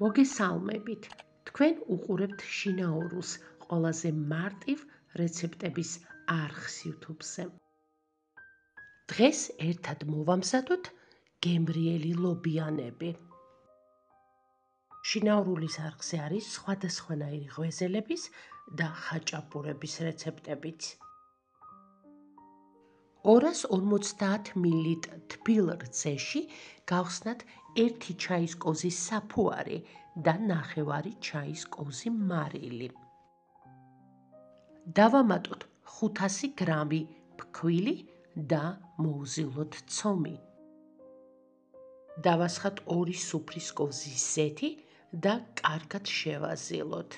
მოგესალმებით. თქვენ უყურებთ შინაურუს ყველაზე მარტივ რეცეპტების არხს YouTube-ზე. დღეს ერთად მოვამზადოთ გემრიელი ლობიანები. შინაურულის არხზე არის სხვადასხვანაირი ღვეზელების და ხაჭაპურების რეცეპტებიც. 250 მლ თბილ რძეში გავხსნათ 1 ჩაის კოზის საფუარი და 1/2 ჩაის კოზი მარილი. დავამატოთ 500 გრამი ფქვილი და მოვზილოთ ცომი. დავასხათ 2 სუფრის კოზის ზეთი და კარგად შევაზილოთ.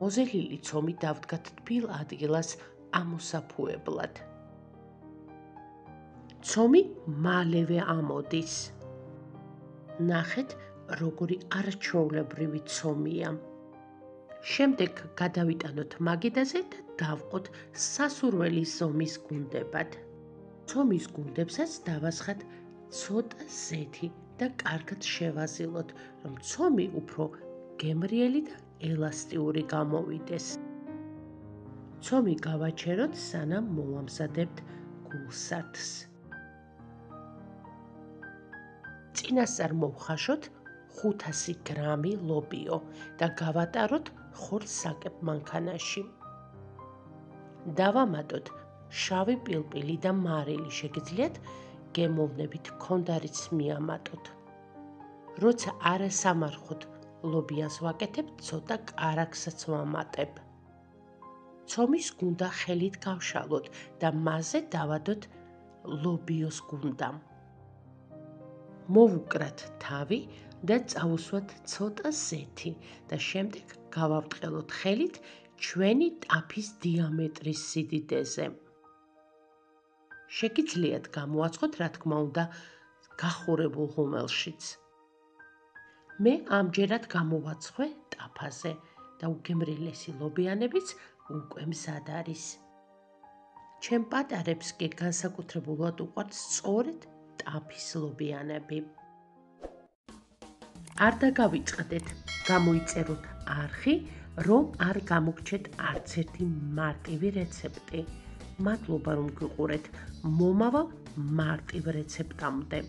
მოზელილი ცომი დავდგათ თბილ ადგილას ამოსაფუებლად. ცომი მალევე ამოდის. ნახეთ, როგორი არაჩვეულებრივი ცომია. შემდეგ გადავიტანოთ მაგიდაზე და დავყოთ სასურველი ზომის გუნდებად. ცომის გუნდებსაც დავასხათ ცოტა ზეთი და კარგად შევაზილოთ, რომ ცომი უფრო გემრიელი და ელასტიური გამოვიდეს. ცომი გავაჩეროთ, სანამ მოვამზადებთ გულსართს. წინასწარ მოვხაშოთ 500 გრამი ლობიო და გავატაროთ ხორცსაკებ მანქანაში. დავამატოთ შავი პილპილი და მარილი, შეგიძლიათ გემოვნებით ქონდარიც მიამატოთ. როცა არასამარხოდ ლობიას ვაკეთებ, ცოტა კარაქსაც ვამატებ. ცომის გუნდა ხელით გავშალოთ და მასზე დავადოთ ლობიოს გუნდა. მოვუკრათ თავი და წავუსვათ ცოტა ზეთი და შემდეგ გავავტყელოთ ხელით ჩვენი ტაფის დიამეტრის სიდიდეზე. შეგიძლიათ გამოაცხოთ, რა თქმა უნდა, გახურებულ ღუმელშიც. მე ამჯერად გამოვაცხვე ტაფაზე და უგემრიელესი ლობიანებიც უკვე მზად არის. ჩემ პატარებს კი განსაკუთრებულად უყვართ სწორედ ტაფის ლობიანები. არ დაგავიწყდეთ, გამოიწეროთ არხი, რომ არ გამოგჩეთ არც ერთი მარტივი რეცეპტი. მადლობა, რომ გიყურეთ. მომავალ მარტივ რეცეპტამდე.